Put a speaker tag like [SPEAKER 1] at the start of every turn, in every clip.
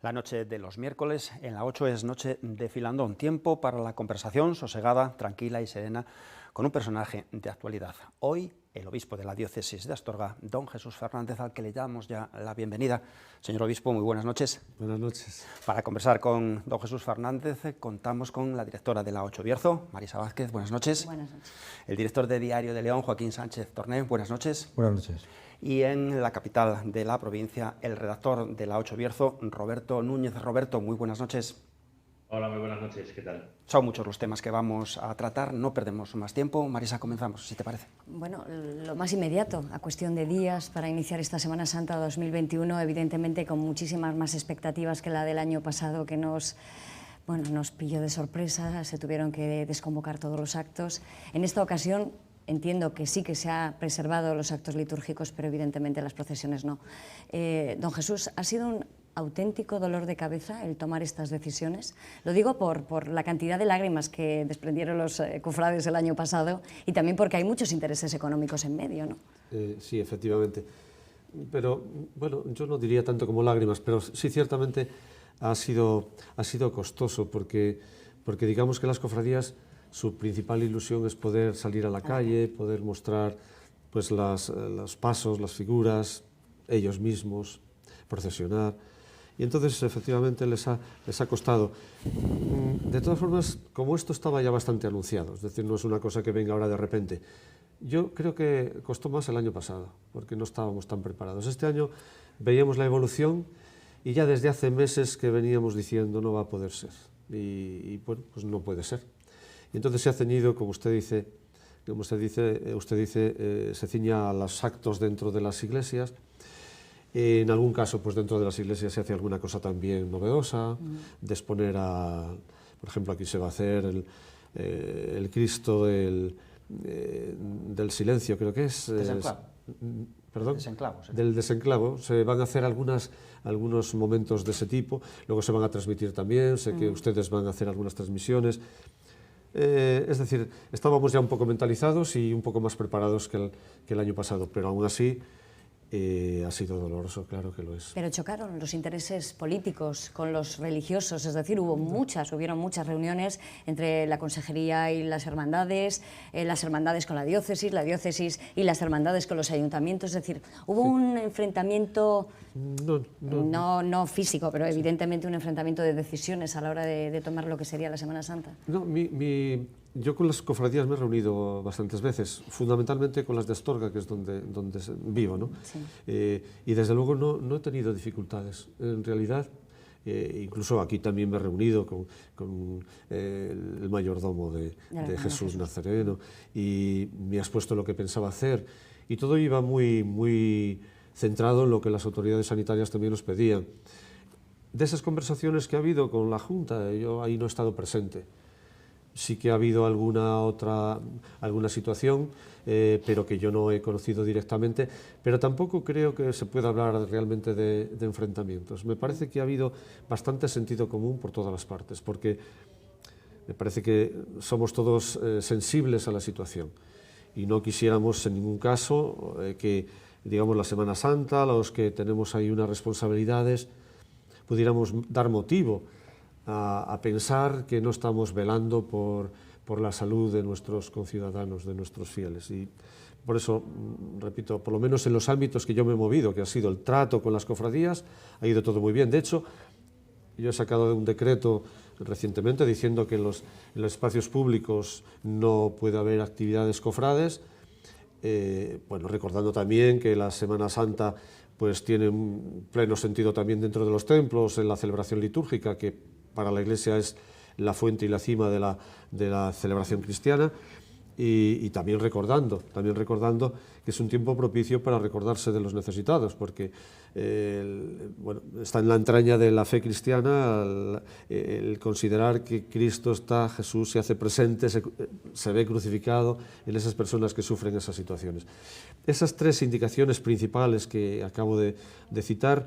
[SPEAKER 1] La noche de los miércoles en la 8 es noche de filandón, tiempo para la conversación sosegada, tranquila y serena con un personaje de actualidad. Hoy, el obispo de la diócesis de Astorga, don Jesús Fernández, al que le damos ya la bienvenida. Señor obispo, muy buenas noches.
[SPEAKER 2] Buenas noches.
[SPEAKER 1] Para conversar con don Jesús Fernández contamos con la directora de la 8 Bierzo, Marisa Vázquez, buenas noches.
[SPEAKER 3] Buenas noches.
[SPEAKER 1] El director de Diario de León, Joaquín Sánchez Torné, buenas noches.
[SPEAKER 2] Buenas noches.
[SPEAKER 1] Y en la capital de la provincia, el redactor de la 8 Bierzo, Roberto Núñez. Roberto, muy buenas noches.
[SPEAKER 4] Hola, muy buenas noches, ¿qué tal?
[SPEAKER 1] Son muchos los temas que vamos a tratar, no perdemos más tiempo. Marisa, comenzamos, si te parece.
[SPEAKER 3] Bueno, lo más inmediato, a cuestión de días para iniciar esta Semana Santa 2021, evidentemente con muchísimas más expectativas que la del año pasado, que nos pilló de sorpresa, se tuvieron que desconvocar todos los actos. En esta ocasión entiendo que sí que se han preservado los actos litúrgicos, pero evidentemente las procesiones no. Don Jesús, ¿ha sido un auténtico dolor de cabeza el tomar estas decisiones? Lo digo por la cantidad de lágrimas que desprendieron los cofrades el año pasado y también porque hay muchos intereses económicos en medio, ¿no?
[SPEAKER 2] Sí, efectivamente. Pero, bueno, yo no diría tanto como lágrimas, pero sí ciertamente ha sido costoso porque digamos que las cofradías, su principal ilusión es poder salir a la calle, poder mostrar pues, los pasos, las figuras, ellos mismos, procesionar. Y entonces, efectivamente, les ha costado. De todas formas, como esto estaba ya bastante anunciado, es decir, no es una cosa que venga ahora de repente, yo creo que costó más el año pasado, porque no estábamos tan preparados. Este año veíamos la evolución y ya desde hace meses que veníamos diciendo no va a poder ser. Y bueno, pues no puede ser. Y entonces se ha ceñido, como usted dice, se ciña a los actos dentro de las iglesias. En algún caso, pues dentro de las iglesias se hace alguna cosa también novedosa, de exponer por ejemplo, aquí se va a hacer el Cristo del silencio, creo que es.
[SPEAKER 1] Desenclavo.
[SPEAKER 2] ¿Perdón?
[SPEAKER 1] Desenclavo, sí.
[SPEAKER 2] Del desenclavo. Se van a hacer algunos momentos de ese tipo, luego se van a transmitir también, sé que ustedes van a hacer algunas transmisiones. Es decir, estábamos ya un poco mentalizados y un poco más preparados que el año pasado, pero aún así ha sido doloroso, claro que lo es.
[SPEAKER 3] Pero chocaron los intereses políticos con los religiosos, es decir, hubieron muchas reuniones entre la consejería y las hermandades con la diócesis y las hermandades con los ayuntamientos, es decir, hubo un enfrentamiento, no físico, pero evidentemente un enfrentamiento de decisiones a la hora de tomar lo que sería la Semana Santa.
[SPEAKER 2] No, yo con las cofradías me he reunido bastantes veces, fundamentalmente con las de Astorga, que es donde vivo, ¿no? Sí. Y desde luego no he tenido dificultades. En realidad, incluso aquí también me he reunido con el mayordomo de Jesús Nazareno y me ha expuesto lo que pensaba hacer y todo iba muy centrado en lo que las autoridades sanitarias también nos pedían. De esas conversaciones que ha habido con la Junta, yo ahí no he estado presente. Sí que ha habido alguna situación, pero que yo no he conocido directamente, pero tampoco creo que se pueda hablar realmente de enfrentamientos. Me parece que ha habido bastante sentido común por todas las partes, porque me parece que somos todos sensibles a la situación y no quisiéramos en ningún caso que, digamos, la Semana Santa, los que tenemos ahí unas responsabilidades, pudiéramos dar motivo a pensar que no estamos velando por la salud de nuestros conciudadanos, de nuestros fieles. Y por eso, repito, por lo menos en los ámbitos que yo me he movido, que ha sido el trato con las cofradías, ha ido todo muy bien. De hecho, yo he sacado un decreto recientemente diciendo que en los espacios públicos no puede haber actividades cofrades, bueno, recordando también que la Semana Santa pues tiene un pleno sentido también dentro de los templos, en la celebración litúrgica, que para la Iglesia es la fuente y la cima de la celebración cristiana, y también recordando que es un tiempo propicio para recordarse de los necesitados, porque bueno, está en la entraña de la fe cristiana el considerar que Cristo está, Jesús se hace presente, se ve crucificado en esas personas que sufren esas situaciones. Esas tres indicaciones principales que acabo de citar,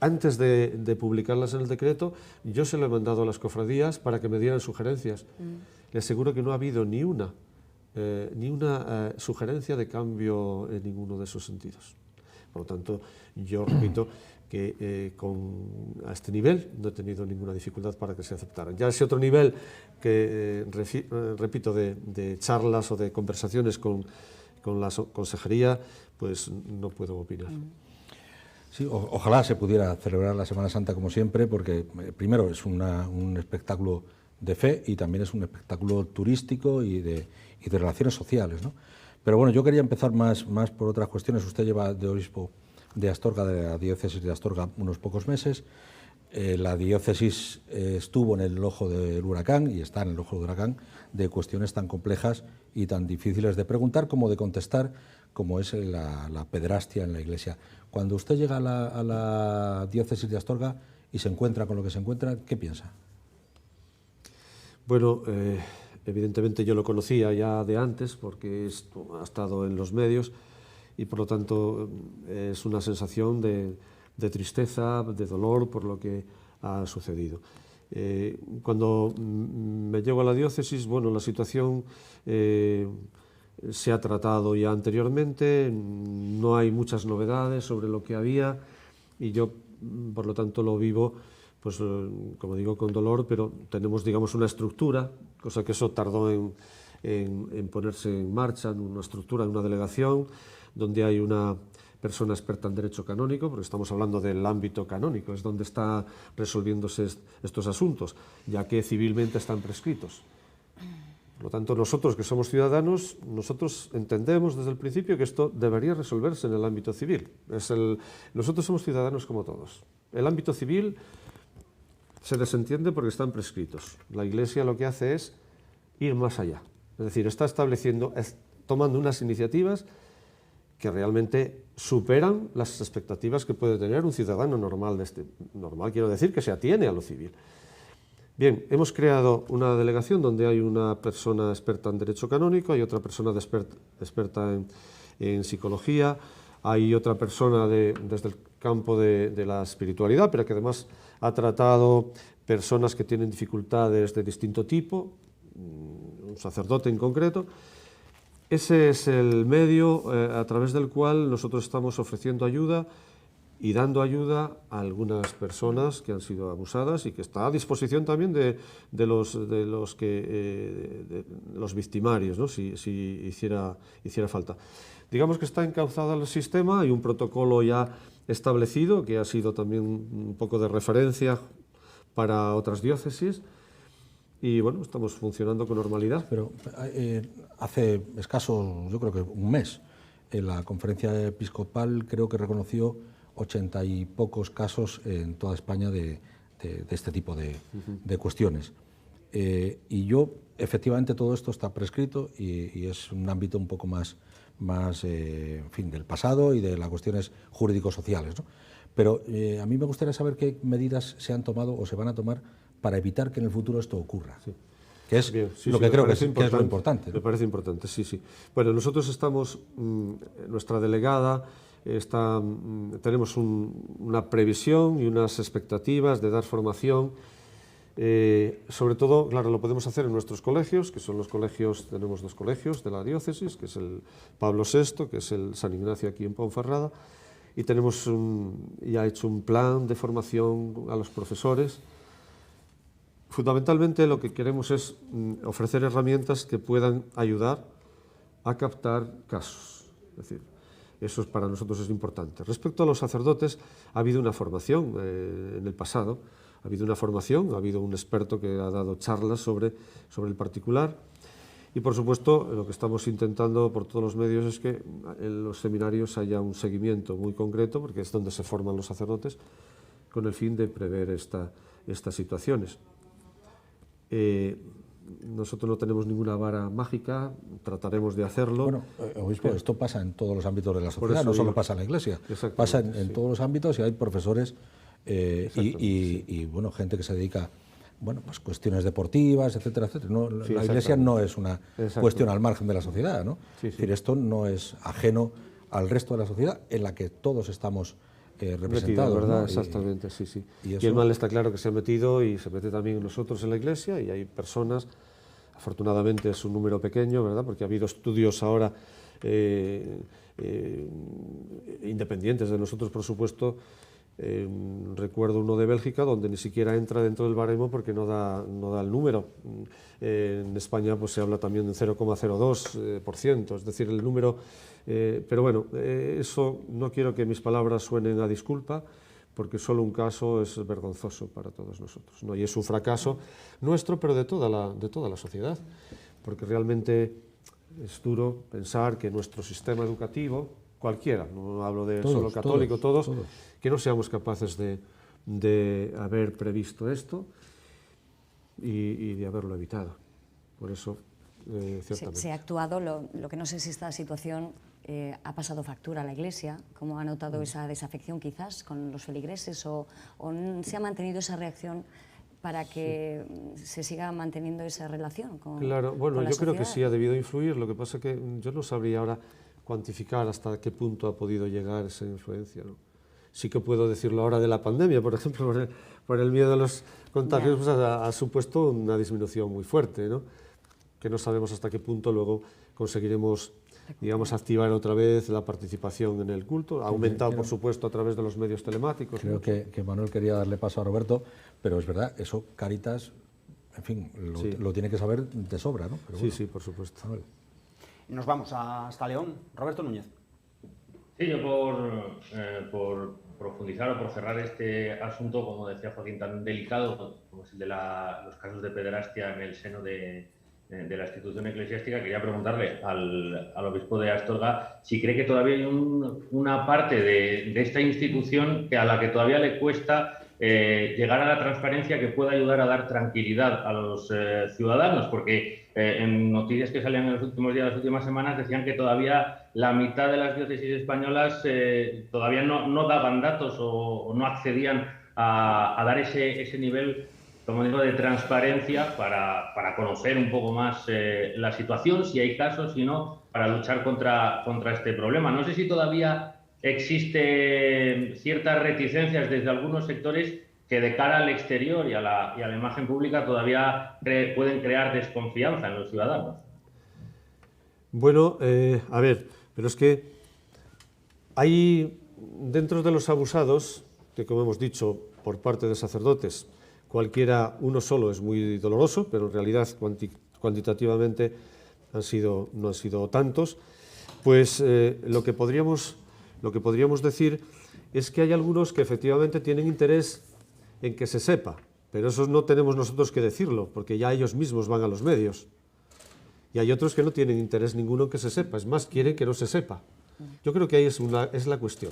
[SPEAKER 2] antes de publicarlas en el decreto, yo se lo he mandado a las cofradías para que me dieran sugerencias. Le aseguro que no ha habido ni una sugerencia de cambio en ninguno de esos sentidos. Por lo tanto, yo repito que a este nivel no he tenido ninguna dificultad para que se aceptaran. Ya ese otro nivel que, repito, de charlas o de conversaciones con la consejería, pues no puedo opinar.
[SPEAKER 5] Sí, ojalá se pudiera celebrar la Semana Santa como siempre, porque primero es un espectáculo de fe y también es un espectáculo turístico y de relaciones sociales, ¿no? Pero bueno, yo quería empezar más por otras cuestiones. Usted lleva de obispo de Astorga, de la diócesis de Astorga, unos pocos meses. La diócesis estuvo en el ojo del huracán y está en el ojo del huracán de cuestiones tan complejas y tan difíciles de preguntar como de contestar, como es la pederastia en la Iglesia. Cuando usted llega a la diócesis de Astorga y se encuentra con lo que se encuentra, ¿qué piensa?
[SPEAKER 2] Bueno, evidentemente yo lo conocía ya de antes porque esto ha estado en los medios y por lo tanto es una sensación de tristeza, de dolor por lo que ha sucedido. Cuando me llego a la diócesis, bueno, la situación se ha tratado ya anteriormente, no hay muchas novedades sobre lo que había y yo, por lo tanto, lo vivo, pues como digo, con dolor, pero tenemos, digamos, una estructura, cosa que eso tardó en ponerse en marcha, una estructura, una delegación, donde hay una persona experta en derecho canónico, porque estamos hablando del ámbito canónico, es donde está resolviéndose estos asuntos, ya que civilmente están prescritos. Por lo tanto, nosotros que somos ciudadanos, nosotros entendemos desde el principio que esto debería resolverse en el ámbito civil. Nosotros somos ciudadanos como todos. El ámbito civil se desentiende porque están prescritos. La Iglesia lo que hace es ir más allá. Es decir, está tomando unas iniciativas que realmente superan las expectativas que puede tener un ciudadano normal. Normal quiero decir que se atiene a lo civil. Bien, hemos creado una delegación donde hay una persona experta en derecho canónico, hay otra persona experta en psicología, hay otra persona desde el campo de la espiritualidad, pero que además ha tratado personas que tienen dificultades de distinto tipo, un sacerdote en concreto. Ese es el medio a través del cual nosotros estamos ofreciendo ayuda y dando ayuda a algunas personas que han sido abusadas y que está a disposición también de los victimarios, ¿no? si hiciera falta. Digamos que está encauzado el sistema, hay un protocolo ya establecido que ha sido también un poco de referencia para otras diócesis y bueno, estamos funcionando con normalidad.
[SPEAKER 5] Pero hace escaso, yo creo que un mes, en la conferencia episcopal creo que reconoció 80 y pocos casos en toda España de este tipo de cuestiones. Y yo, efectivamente, todo esto está prescrito y es un ámbito un poco más en fin, del pasado y de las cuestiones jurídico-sociales, ¿no? Pero a mí me gustaría saber qué medidas se han tomado o se van a tomar para evitar que en el futuro esto ocurra. Sí. Que es
[SPEAKER 2] bien,
[SPEAKER 5] lo que creo que es lo importante, ¿no?
[SPEAKER 2] Me parece importante, sí. Bueno, nosotros estamos, nuestra delegada, tenemos una previsión y unas expectativas de dar formación. Sobre todo, claro, lo podemos hacer en nuestros colegios, que son los colegios, tenemos 2 colegios de la diócesis, que es el Pablo VI, que es el San Ignacio aquí en Ponferrada, y tenemos ya hecho un plan de formación a los profesores. Fundamentalmente lo que queremos es ofrecer herramientas que puedan ayudar a captar casos. Es decir, eso para nosotros es importante. Respecto a los sacerdotes, ha habido una formación en el pasado, ha habido una formación, ha habido un experto que ha dado charlas sobre el particular y, por supuesto, lo que estamos intentando por todos los medios es que en los seminarios haya un seguimiento muy concreto, porque es donde se forman los sacerdotes, con el fin de prever estas situaciones. Nosotros no tenemos ninguna vara mágica, trataremos de hacerlo.
[SPEAKER 5] Bueno, obispo, esto pasa en todos los ámbitos de la sociedad, no solo pasa en la Iglesia, pasa en todos los ámbitos y hay profesores y bueno, gente que se dedica, bueno, pues cuestiones deportivas, etcétera, etcétera. No, la Iglesia no es una cuestión al margen de la sociedad, ¿no? Es decir, esto no es ajeno al resto de la sociedad en la que todos estamos representados,
[SPEAKER 2] ¿verdad?
[SPEAKER 5] ¿no?
[SPEAKER 2] Exactamente, sí. Y el mal está claro que se ha metido y se mete también nosotros en la Iglesia y hay personas, afortunadamente es un número pequeño, ¿verdad? Porque ha habido estudios ahora independientes de nosotros, por supuesto. Recuerdo uno de Bélgica donde ni siquiera entra dentro del baremo porque no da el número. En España pues se habla también de 0,02%, es decir, el número... pero bueno, eso no quiero que mis palabras suenen a disculpa, porque solo un caso es vergonzoso para todos nosotros, ¿no? Y es un fracaso nuestro, pero de toda la sociedad, porque realmente es duro pensar que nuestro sistema educativo, cualquiera, no hablo de solo católico, todos, que no seamos capaces de haber previsto esto y de haberlo evitado. Por eso, ciertamente.
[SPEAKER 3] Se ha actuado, lo que no sé si esta situación ha pasado factura a la Iglesia, cómo ha notado esa desafección quizás con los feligreses, o se ha mantenido esa reacción para que se siga manteniendo esa relación con
[SPEAKER 2] Claro, bueno,
[SPEAKER 3] con la
[SPEAKER 2] yo creo
[SPEAKER 3] sociedad.
[SPEAKER 2] que sí ha debido influir, lo que pasa es que yo no sabría ahora cuantificar hasta qué punto ha podido llegar esa influencia, ¿no? Sí que puedo decirlo ahora de la pandemia, por ejemplo, por el miedo a los contagios, pues ha supuesto una disminución muy fuerte, ¿no? Que no sabemos hasta qué punto luego conseguiremos, digamos, activar otra vez la participación en el culto. Ha aumentado, por supuesto, a través de los medios telemáticos.
[SPEAKER 5] Creo que Manuel quería darle paso a Roberto, pero es verdad, eso Cáritas, en fin, lo tiene que saber de sobra, ¿no? Pero
[SPEAKER 2] Sí,
[SPEAKER 5] bueno.
[SPEAKER 2] sí, por supuesto.
[SPEAKER 5] Manuel.
[SPEAKER 1] Nos vamos hasta León. Roberto Núñez.
[SPEAKER 4] Sí, yo por profundizar o por cerrar este asunto, como decía Joaquín, tan delicado como es el de los casos de pederastia en el seno de la institución eclesiástica, quería preguntarle al obispo de Astorga si cree que todavía hay una parte de esta institución a la que todavía le cuesta llegar a la transparencia que pueda ayudar a dar tranquilidad a los ciudadanos, porque en noticias que salían en los últimos días, las últimas semanas, decían que todavía la mitad de las diócesis españolas todavía no daban datos o no accedían a dar ese nivel, como digo, de transparencia para conocer un poco más la situación, si hay casos, si no, para luchar contra este problema. No sé si todavía existen ciertas reticencias desde algunos sectores que de cara al exterior y a la imagen pública todavía pueden crear desconfianza en los ciudadanos.
[SPEAKER 2] Bueno, a ver, pero es que hay dentro de los abusados, que como hemos dicho, por parte de sacerdotes, cualquiera uno solo es muy doloroso, pero en realidad cuantitativamente no han sido tantos, pues lo que podríamos decir es que hay algunos que efectivamente tienen interés en que se sepa, pero eso no tenemos nosotros que decirlo, porque ya ellos mismos van a los medios. Y hay otros que no tienen interés ninguno en que se sepa, es más, quieren que no se sepa. Yo creo que ahí es la cuestión.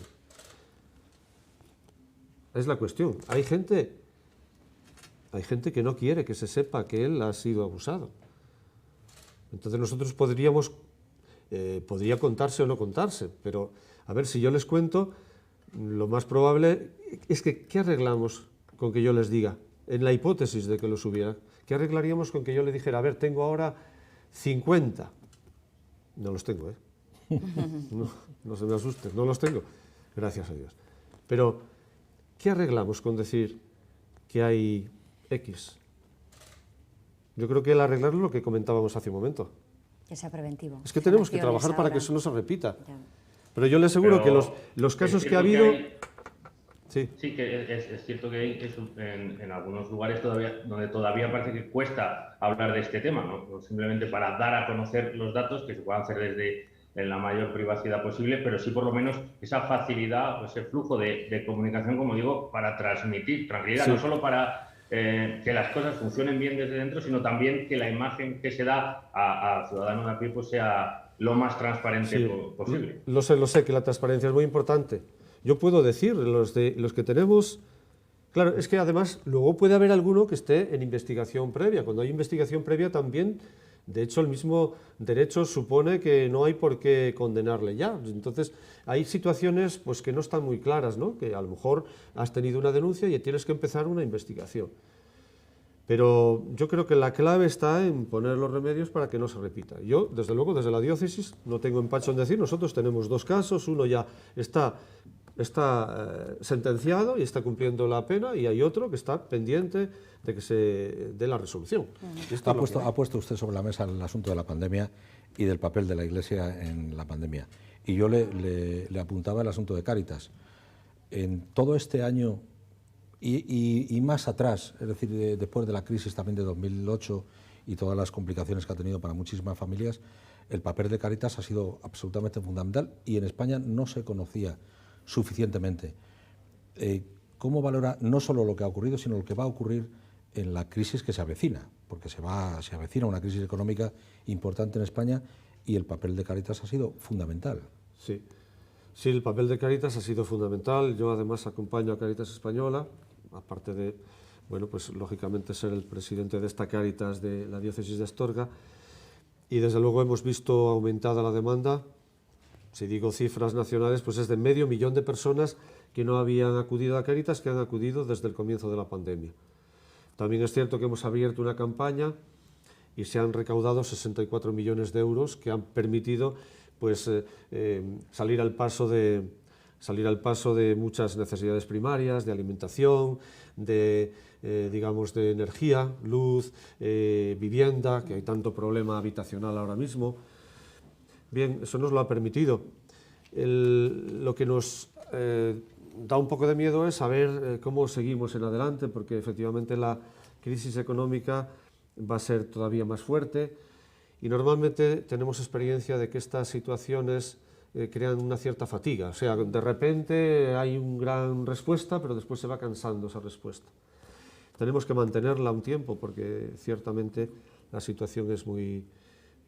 [SPEAKER 2] Es la cuestión. Hay gente que no quiere que se sepa que él ha sido abusado. Entonces nosotros podría contarse o no contarse, pero a ver, si yo les cuento, lo más probable es que, ¿qué arreglamos con que yo les diga? En la hipótesis de que los hubiera, ¿qué arreglaríamos con que yo le dijera, a ver, tengo ahora 50? No los tengo, ¿eh? No se me asusten, no los tengo, gracias a Dios. Pero, ¿qué arreglamos con decir que hay X? Yo creo que el arreglarlo es lo que comentábamos hace un momento.
[SPEAKER 3] Que sea preventivo.
[SPEAKER 2] Es que tenemos que trabajar para que eso no se repita.
[SPEAKER 3] Ya.
[SPEAKER 2] Pero yo le aseguro que los casos que ha habido...
[SPEAKER 4] Sí, que es cierto que hay en algunos lugares donde todavía parece que cuesta hablar de este tema, ¿no? Simplemente para dar a conocer los datos, que se puedan hacer desde la mayor privacidad posible, pero sí por lo menos esa facilidad, ese flujo de comunicación, como digo, para transmitir tranquilidad, sí. No solo para que las cosas funcionen bien desde dentro, sino también que la imagen que se da al ciudadano de a pie pues sea lo más transparente posible.
[SPEAKER 2] Lo sé, que la transparencia es muy importante. Yo puedo decir, los que tenemos... Claro, es que además luego puede haber alguno que esté en investigación previa. Cuando hay investigación previa también, de hecho, el mismo derecho supone que no hay por qué condenarle ya. Entonces, hay situaciones pues, que no están muy claras, ¿no? Que a lo mejor has tenido una denuncia y tienes que empezar una investigación. Pero yo creo que la clave está en poner los remedios para que no se repita. Yo, desde luego, desde la diócesis, no tengo empacho en decir, nosotros tenemos 2 casos, uno ya está está sentenciado y está cumpliendo la pena, y hay otro que está pendiente de que se dé la resolución.
[SPEAKER 5] Ha puesto usted sobre la mesa el asunto de la pandemia y del papel de la Iglesia en la pandemia. Y yo le apuntaba el asunto de Cáritas. En todo este año y más atrás, es decir, después de la crisis también de 2008 y todas las complicaciones que ha tenido para muchísimas familias, el papel de Cáritas ha sido absolutamente fundamental y en España no se conocía suficientemente. ¿Cómo valora no solo lo que ha ocurrido, sino lo que va a ocurrir en la crisis que se avecina? Porque se avecina una crisis económica importante en España y el papel de Cáritas ha sido fundamental.
[SPEAKER 2] Sí. Sí, el papel de Cáritas ha sido fundamental. Yo además acompaño a Cáritas Española, aparte de, bueno, pues lógicamente ser el presidente de esta Cáritas de la diócesis de Astorga, y desde luego hemos visto aumentada la demanda. Si digo cifras nacionales, pues es de 500.000 de personas que no habían acudido a Cáritas, que han acudido desde el comienzo de la pandemia. También es cierto que hemos abierto una campaña y se han recaudado 64 millones de euros que han permitido pues, salir al paso de muchas necesidades primarias, de alimentación, de, digamos, de energía, luz, vivienda, que hay tanto problema habitacional ahora mismo. Bien, eso nos lo ha permitido. Lo que nos da un poco de miedo es saber cómo seguimos en adelante, porque efectivamente la crisis económica va a ser todavía más fuerte y normalmente tenemos experiencia de que estas situaciones crean una cierta fatiga. O sea, de repente hay una gran respuesta, pero después se va cansando esa respuesta. Tenemos que mantenerla un tiempo porque ciertamente la situación es muy,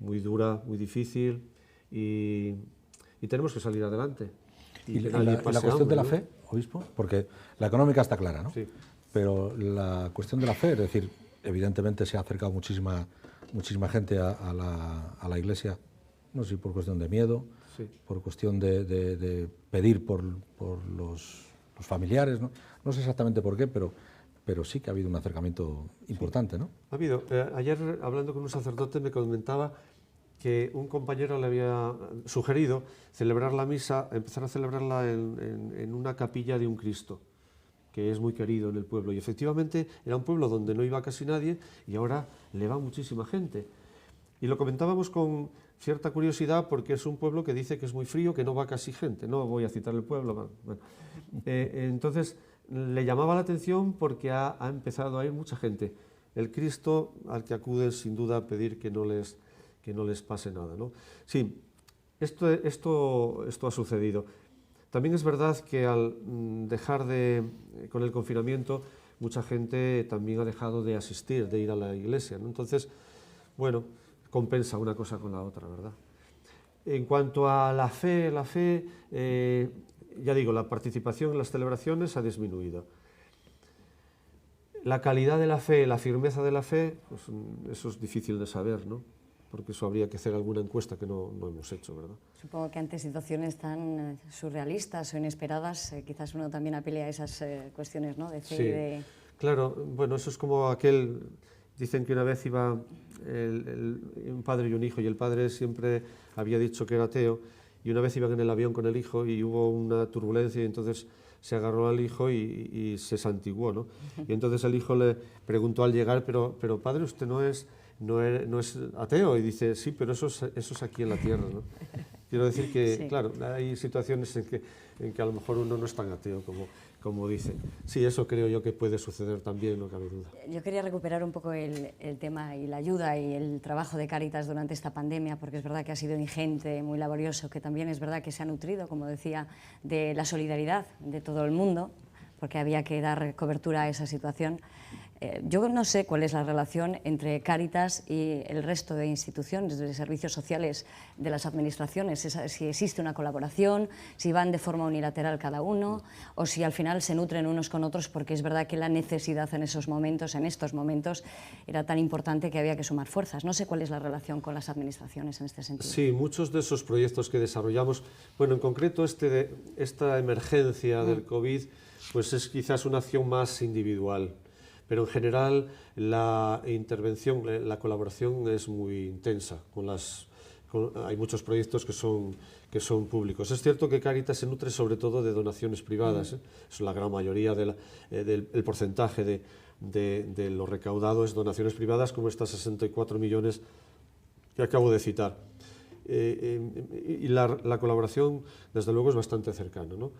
[SPEAKER 2] muy dura, muy difícil y tenemos que salir adelante.
[SPEAKER 5] ¿Y la cuestión de la fe, obispo? Porque la económica está clara, ¿no?
[SPEAKER 2] Sí.
[SPEAKER 5] Pero la cuestión de la fe, es decir, evidentemente se ha acercado muchísima gente a la Iglesia, no sé si por cuestión de miedo,
[SPEAKER 2] sí,
[SPEAKER 5] por cuestión de pedir por los familiares, ¿no? No sé exactamente por qué, pero sí que ha habido un acercamiento importante, ¿no?
[SPEAKER 2] Ha habido. Ayer, hablando con un sacerdote, me comentaba que un compañero le había sugerido celebrar la misa, empezar a celebrarla en una capilla de un Cristo, que es muy querido en el pueblo. Y efectivamente era un pueblo donde no iba casi nadie y ahora le va muchísima gente. Y lo comentábamos con cierta curiosidad porque es un pueblo que dice que es muy frío, que no va casi gente. No voy a citar el pueblo. Bueno. Entonces le llamaba la atención porque ha empezado a ir mucha gente. El Cristo al que acuden sin duda a pedir que no les pase nada, ¿no? Sí, esto ha sucedido. También es verdad que al dejar con el confinamiento, mucha gente también ha dejado de asistir, de ir a la iglesia, ¿no? Entonces, bueno, compensa una cosa con la otra, ¿verdad? En cuanto a la fe, ya digo, la participación en las celebraciones ha disminuido. La calidad de la fe, la firmeza de la fe, pues eso es difícil de saber, ¿no? Porque eso habría que hacer alguna encuesta que no hemos hecho, ¿verdad?
[SPEAKER 3] Supongo que ante situaciones tan surrealistas o inesperadas, quizás uno también apele a esas cuestiones, ¿no? De fe, sí, y de...
[SPEAKER 2] Claro, bueno, eso es como dicen que una vez iba un padre y un hijo, y el padre siempre había dicho que era ateo, y una vez iban en el avión con el hijo y hubo una turbulencia y entonces se agarró al hijo y se santiguó, ¿no? Y entonces el hijo le preguntó al llegar, pero padre, usted no es ateo, y dice, sí, pero eso es aquí en la tierra, ¿no? Quiero decir que, sí, claro, hay situaciones en que a lo mejor uno no es tan ateo como dice. Sí, eso creo yo que puede suceder también, no cabe duda.
[SPEAKER 3] Yo quería recuperar un poco el tema y la ayuda y el trabajo de Cáritas durante esta pandemia, porque es verdad que ha sido ingente, muy laborioso, que también es verdad que se ha nutrido, como decía, de la solidaridad de todo el mundo, porque había que dar cobertura a esa situación. Yo no sé cuál es la relación entre Cáritas y el resto de instituciones, de servicios sociales de las administraciones, si existe una colaboración, si van de forma unilateral cada uno o si al final se nutren unos con otros, porque es verdad que la necesidad en estos momentos, era tan importante que había que sumar fuerzas. No sé cuál es la relación con las administraciones en este sentido.
[SPEAKER 2] Sí, muchos de esos proyectos que desarrollamos, bueno, en concreto esta emergencia del COVID, pues es quizás una acción más individual. Pero en general la intervención, la colaboración es muy intensa con las hay muchos proyectos que son públicos. Es cierto que Cáritas se nutre sobre todo de donaciones privadas, es la gran mayoría del porcentaje de lo recaudado es donaciones privadas, como estas 64 millones que acabo de citar. Y la colaboración, desde luego, es bastante cercana, ¿no?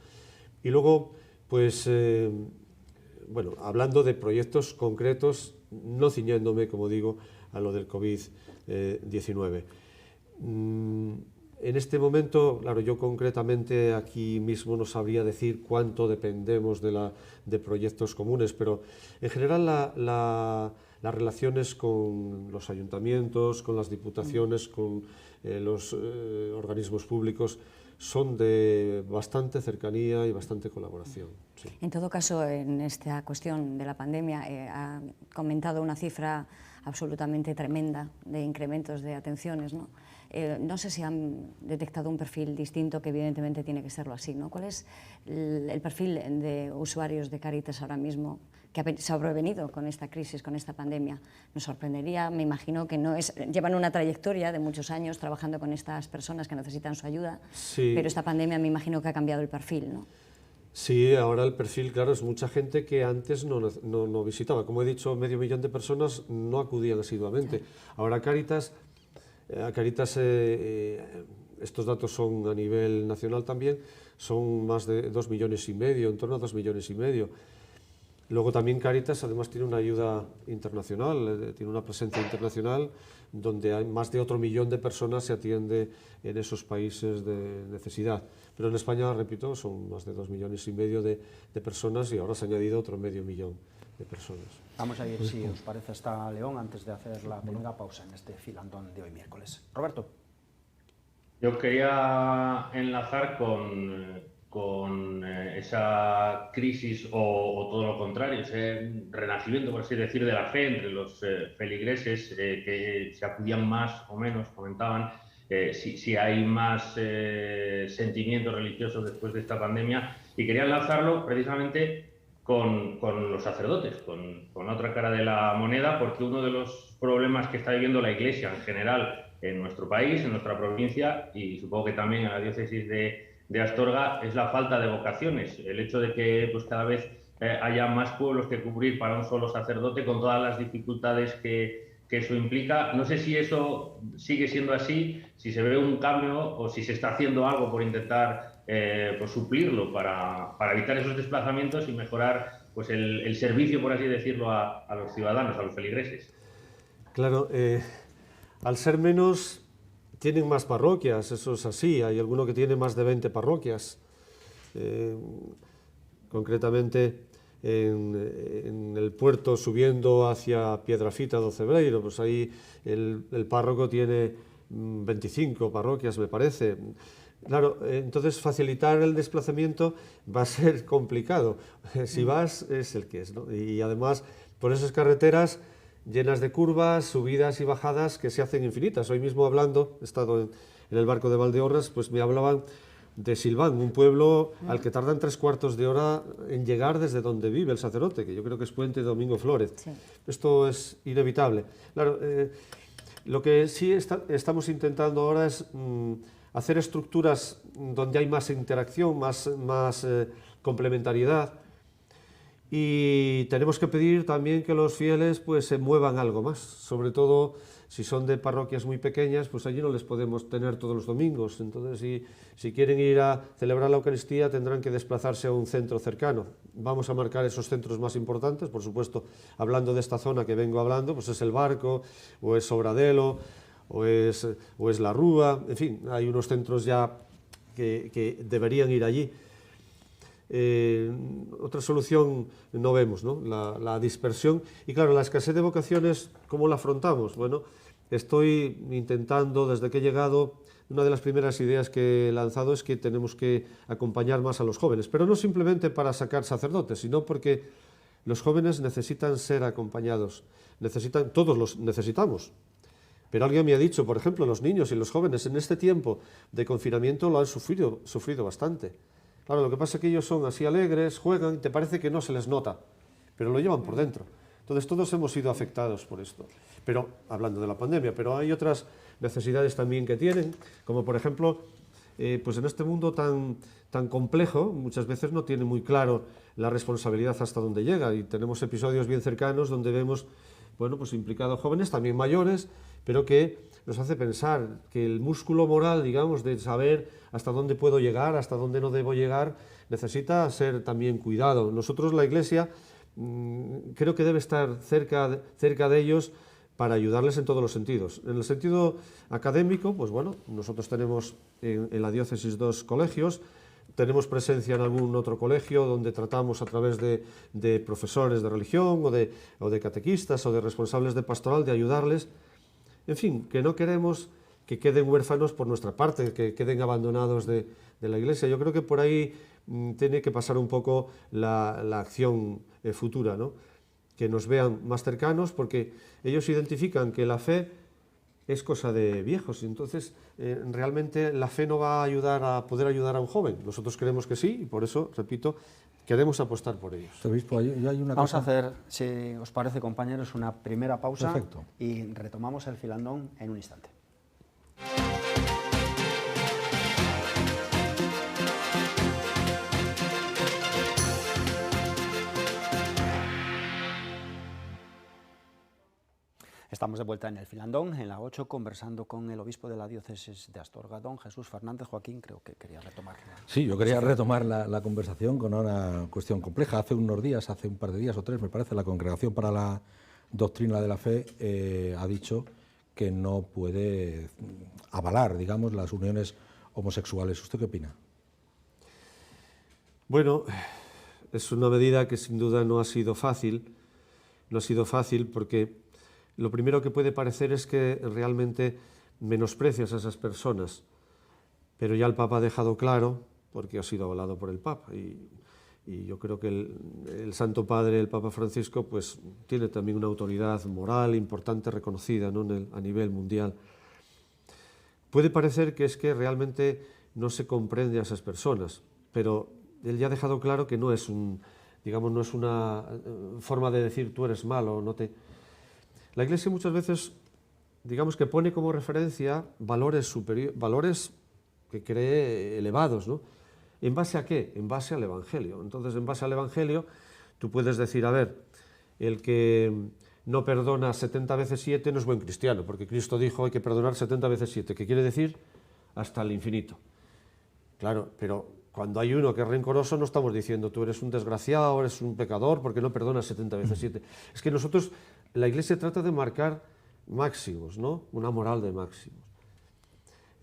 [SPEAKER 2] Y luego, pues, bueno, hablando de proyectos concretos, no ciñéndome, como digo, a lo del COVID-19. En este momento, claro, yo concretamente aquí mismo no sabría decir cuánto dependemos de proyectos comunes, pero en general las relaciones con los ayuntamientos, con las diputaciones, con los organismos públicos son de bastante cercanía y bastante colaboración. Sí.
[SPEAKER 3] En todo caso, en esta cuestión de la pandemia, ha comentado una cifra absolutamente tremenda de incrementos de atenciones, ¿no? No sé si han detectado un perfil distinto, que evidentemente tiene que serlo así, ¿no? ¿Cuál es el perfil de usuarios de Cáritas ahora mismo que ha sobrevenido con esta crisis, con esta pandemia? Nos sorprendería, me imagino que llevan una trayectoria de muchos años trabajando con estas personas que necesitan su ayuda, sí, pero esta pandemia me imagino que ha cambiado el perfil, ¿no?
[SPEAKER 2] Sí, ahora el perfil, claro, es mucha gente que antes no visitaba. Como he dicho, 500.000 de personas no acudían asiduamente. Ahora Cáritas, estos datos son a nivel nacional también, son más de 2,5 millones, en torno a 2,5 millones. Luego también Cáritas además tiene una ayuda internacional, tiene una presencia internacional donde hay más de 1 millón de personas se atiende en esos países de necesidad. Pero en España, repito, son más de 2,5 millones de personas y ahora se ha añadido otro 500.000 de personas.
[SPEAKER 1] Vamos a ir, si os parece, hasta León antes de hacer la primera pausa en este filandón de hoy miércoles. Roberto.
[SPEAKER 4] Yo quería enlazar con esa crisis o todo lo contrario, ese renacimiento, por así decir, de la fe entre los feligreses que se acudían más o menos, comentaban, si hay más sentimientos religiosos después de esta pandemia, y quería enlazarlo precisamente con los sacerdotes, con la otra cara de la moneda, porque uno de los problemas que está viviendo la Iglesia en general en nuestro país, en nuestra provincia, y supongo que también en la diócesis de Astorga, es la falta de vocaciones, el hecho de que pues, cada vez haya más pueblos que cubrir para un solo sacerdote, con todas las dificultades que eso implica. No sé si eso sigue siendo así, si se ve un cambio o si se está haciendo algo por intentar pues suplirlo para evitar esos desplazamientos y mejorar pues el servicio, por así decirlo, a los ciudadanos, a los feligreses.
[SPEAKER 2] Claro, al ser menos tienen más parroquias, eso es así. Hay alguno que tiene más de 20 parroquias. Concretamente en el puerto, subiendo hacia Piedrafita do Cebreiro, pues ahí el párroco tiene 25 parroquias, me parece. Claro, entonces facilitar el desplazamiento va a ser complicado. Si vas, es el que es, ¿no? Y además, por esas carreteras llenas de curvas, subidas y bajadas que se hacen infinitas. Hoy mismo hablando, he estado en el barco de Valdeorras, pues me hablaban de Silván, un pueblo al que tardan 3/4 de hora en llegar desde donde vive el sacerdote, que yo creo que es Puente Domingo Flórez. Sí. Esto es inevitable. Claro, lo que sí estamos intentando ahora es hacer estructuras donde hay más interacción, más complementariedad, y tenemos que pedir también que los fieles pues se muevan algo más, sobre todo si son de parroquias muy pequeñas, pues allí no les podemos tener todos los domingos. Entonces si quieren ir a celebrar la Eucaristía tendrán que desplazarse a un centro cercano. Vamos a marcar esos centros más importantes, por supuesto, hablando de esta zona que vengo hablando, pues es el Barco, o es Sobradelo, o es La Rúa, en fin, hay unos centros ya que deberían ir allí. Otra solución no vemos, ¿no? La dispersión y claro, la escasez de vocaciones, ¿cómo la afrontamos? Bueno, estoy intentando, desde que he llegado, una de las primeras ideas que he lanzado es que tenemos que acompañar más a los jóvenes, pero no simplemente para sacar sacerdotes, sino porque los jóvenes necesitan ser acompañados, todos los necesitamos. Pero alguien me ha dicho, por ejemplo, los niños y los jóvenes en este tiempo de confinamiento lo han sufrido bastante. Claro, lo que pasa es que ellos son así alegres, juegan, y te parece que no se les nota, pero lo llevan por dentro. Entonces todos hemos sido afectados por esto, pero hablando de la pandemia, pero hay otras necesidades también que tienen, como por ejemplo, pues en este mundo tan complejo, muchas veces no tiene muy claro la responsabilidad hasta dónde llega, y tenemos episodios bien cercanos donde vemos, bueno, pues implicados jóvenes, también mayores, pero que nos hace pensar que el músculo moral, digamos, de saber hasta dónde puedo llegar, hasta dónde no debo llegar, necesita ser también cuidado. Nosotros, la Iglesia, creo que debe estar cerca de ellos para ayudarles en todos los sentidos. En el sentido académico, pues bueno, nosotros tenemos en la diócesis 2 colegios, tenemos presencia en algún otro colegio donde tratamos a través de profesores de religión o de catequistas o de responsables de pastoral de ayudarles. En fin, que no queremos que queden huérfanos por nuestra parte, que queden abandonados de la Iglesia. Yo creo que por ahí tiene que pasar un poco la acción futura, ¿no? Que nos vean más cercanos, porque ellos identifican que la fe es cosa de viejos, y entonces realmente la fe no va a ayudar a poder ayudar a un joven. Nosotros creemos que sí, y por eso, repito, queremos apostar por ellos.
[SPEAKER 5] Obispo, hay una
[SPEAKER 1] Vamos
[SPEAKER 5] cosa...
[SPEAKER 1] a hacer, si os parece, compañeros, una primera pausa.
[SPEAKER 5] Perfecto.
[SPEAKER 1] Y retomamos el filandón en un instante. Estamos de vuelta en el filandón, en la 8, conversando con el obispo de la diócesis de Astorga, don Jesús Fernández. Joaquín, creo que quería retomarla.
[SPEAKER 5] Sí, yo quería retomar la conversación con una cuestión compleja. Hace unos días, hace un par de días o 3, me parece, la Congregación para la Doctrina de la Fe ha dicho que no puede avalar, digamos, las uniones homosexuales. ¿Usted qué opina?
[SPEAKER 2] Bueno, es una medida que sin duda no ha sido fácil porque lo primero que puede parecer es que realmente menosprecias a esas personas, pero ya el Papa ha dejado claro, porque ha sido avalado por el Papa, y yo creo que el Santo Padre, el Papa Francisco, pues tiene también una autoridad moral importante, reconocida, ¿no? a nivel mundial. Puede parecer que es que realmente no se comprende a esas personas, pero él ya ha dejado claro que no es no es una forma de decir tú eres malo, no te... La Iglesia muchas veces, digamos que pone como referencia valores que cree elevados, ¿no? ¿En base a qué? En base al Evangelio. Entonces, en base al Evangelio, tú puedes decir, a ver, el que no perdona 70 veces 7 no es buen cristiano, porque Cristo dijo hay que perdonar 70 veces 7, que quiere decir hasta el infinito. Claro, pero cuando hay uno que es rencoroso no estamos diciendo tú eres un desgraciado, eres un pecador porque no perdonas 70 veces 7. Es que nosotros, la Iglesia trata de marcar máximos, ¿no? Una moral de máximos.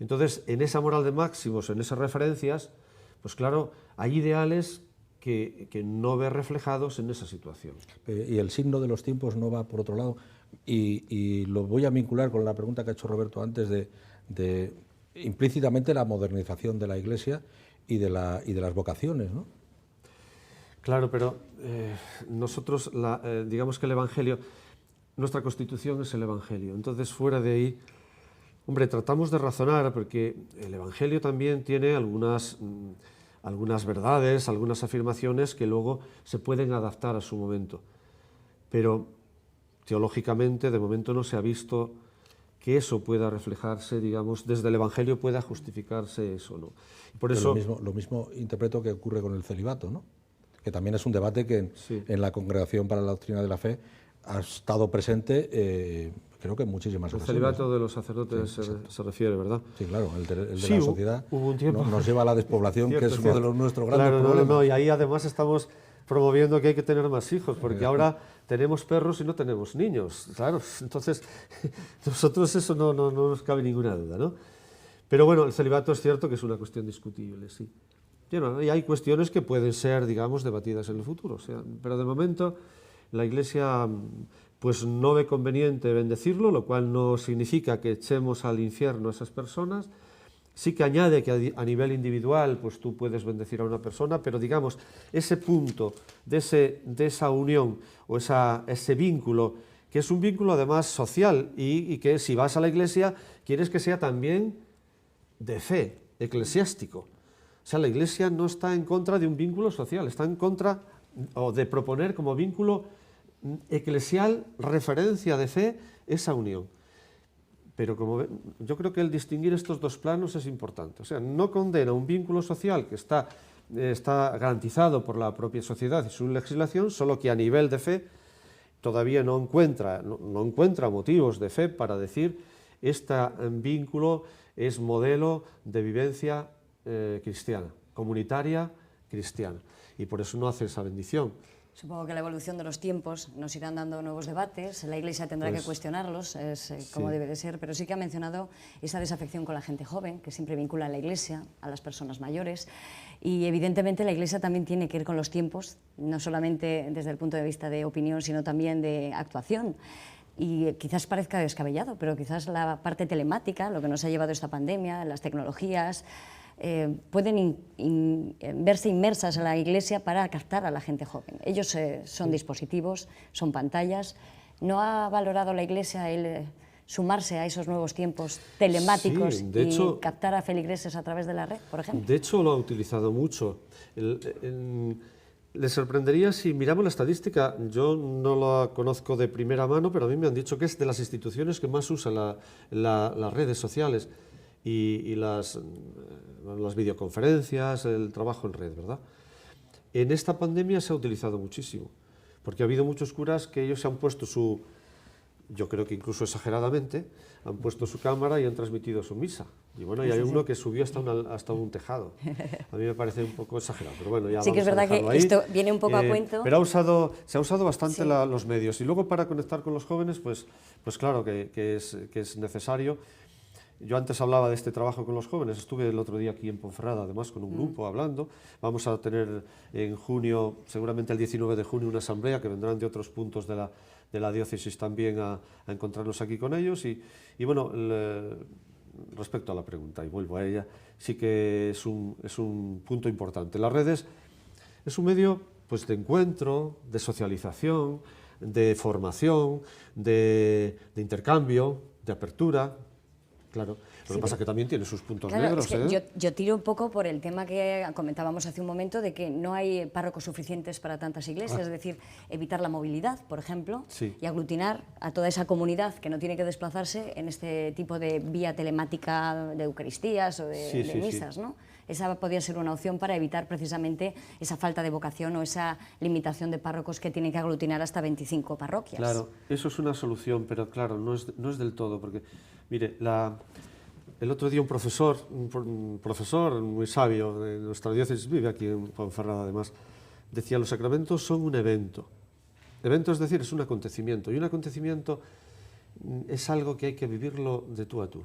[SPEAKER 2] Entonces, en esa moral de máximos, en esas referencias, pues claro, hay ideales que no ves reflejados en esa situación.
[SPEAKER 5] Y el signo de los tiempos no va por otro lado, y lo voy a vincular con la pregunta que ha hecho Roberto antes de implícitamente la modernización de la Iglesia y de las vocaciones, ¿no?
[SPEAKER 2] Claro, pero nosotros, digamos que el Evangelio, nuestra Constitución es el Evangelio, entonces fuera de ahí, hombre, tratamos de razonar, porque el Evangelio también tiene algunas verdades, algunas afirmaciones que luego se pueden adaptar a su momento, pero teológicamente de momento no se ha visto que eso pueda reflejarse, digamos, desde el Evangelio pueda justificarse eso, ¿no? Por eso,
[SPEAKER 5] lo mismo interpreto que ocurre con el celibato, ¿no? Que también es un debate que en la Congregación para la Doctrina de la Fe ha estado presente, creo que en muchísimas ocasiones.
[SPEAKER 2] El celibato de los sacerdotes se refiere, ¿verdad?
[SPEAKER 5] Sí, claro, el de
[SPEAKER 2] sí,
[SPEAKER 5] la sociedad
[SPEAKER 2] hubo un tiempo,
[SPEAKER 5] nos lleva a la despoblación,
[SPEAKER 2] cierto,
[SPEAKER 5] que es uno de los nuestros grandes
[SPEAKER 2] claro,
[SPEAKER 5] problemas.
[SPEAKER 2] No, y ahí además estamos promoviendo que hay que tener más hijos, porque ahora tenemos perros y no tenemos niños, claro, entonces nosotros eso no nos cabe ninguna duda, ¿no? Pero bueno, el celibato es cierto que es una cuestión discutible, sí. Y hay cuestiones que pueden ser, digamos, debatidas en el futuro, o sea, pero de momento la Iglesia pues no ve conveniente bendecirlo, lo cual no significa que echemos al infierno a esas personas. Sí que añade que a nivel individual pues tú puedes bendecir a una persona, pero digamos, ese punto de esa unión o ese vínculo, que es un vínculo además social y que si vas a la Iglesia quieres que sea también de fe, eclesiástico. O sea, la Iglesia no está en contra de un vínculo social, está en contra o de proponer como vínculo eclesial referencia de fe esa unión. Pero yo creo que el distinguir estos dos planos es importante. O sea, no condena un vínculo social que está garantizado por la propia sociedad y su legislación, solo que a nivel de fe todavía no encuentra motivos de fe para decir este vínculo es modelo de vivencia cristiana, comunitaria cristiana, y por eso no hace esa bendición.
[SPEAKER 3] Supongo que la evolución de los tiempos nos irán dando nuevos debates, la Iglesia tendrá que cuestionarlos, como debe de ser, pero sí que ha mencionado esa desafección con la gente joven, que siempre vincula a la Iglesia, a las personas mayores, y evidentemente la Iglesia también tiene que ir con los tiempos, no solamente desde el punto de vista de opinión, sino también de actuación. Y quizás parezca descabellado, pero quizás la parte telemática, lo que nos ha llevado esta pandemia, las tecnologías, pueden verse inmersas en la Iglesia para captar a la gente joven. Ellos son dispositivos, son pantallas. ¿No ha valorado la Iglesia el sumarse a esos nuevos tiempos telemáticos y captar a feligreses a través de la red, por ejemplo?
[SPEAKER 2] De hecho, lo ha utilizado mucho. Le sorprendería si miramos la estadística. Yo no la conozco de primera mano, pero a mí me han dicho que es de las instituciones que más usan las redes sociales y las videoconferencias, el trabajo en red, ¿verdad? En esta pandemia se ha utilizado muchísimo, porque ha habido muchos curas que ellos se han puesto yo creo que incluso exageradamente, han puesto su cámara y han transmitido su misa. Y bueno, y hay uno que subió hasta un tejado. A mí me parece un poco exagerado, pero bueno, ya
[SPEAKER 3] sí que es verdad que
[SPEAKER 2] ahí.
[SPEAKER 3] Esto viene un poco a cuento.
[SPEAKER 2] Pero se ha usado bastante los medios. Y luego para conectar con los jóvenes, pues claro que es necesario. Yo antes hablaba de este trabajo con los jóvenes, estuve el otro día aquí en Ponferrada, además con un grupo hablando. Vamos a tener en junio, seguramente el 19 de junio, una asamblea que vendrán de otros puntos de la diócesis también a encontrarnos aquí con ellos. Y bueno, respecto a la pregunta, y vuelvo a ella, sí que es un punto importante. Las redes es un medio pues, de encuentro, de socialización, de formación, de intercambio, de apertura. Claro, lo que pasa es que también tiene sus puntos negros.
[SPEAKER 3] Es que yo tiro un poco por el tema que comentábamos hace un momento de que no hay párrocos suficientes para tantas iglesias, es decir, evitar la movilidad, por ejemplo, y aglutinar a toda esa comunidad que no tiene que desplazarse en este tipo de vía telemática de Eucaristías o de misas, ¿no? Esa podría ser una opción para evitar precisamente esa falta de vocación o esa limitación de párrocos que tienen que aglutinar hasta 25 parroquias.
[SPEAKER 2] Claro, eso es una solución, pero claro, no es del todo, porque, mire, el otro día un profesor muy sabio de nuestra diócesis, vive aquí en Ponferrada además, decía, los sacramentos son un evento. Evento, es decir, es un acontecimiento, y un acontecimiento es algo que hay que vivirlo de tú a tú.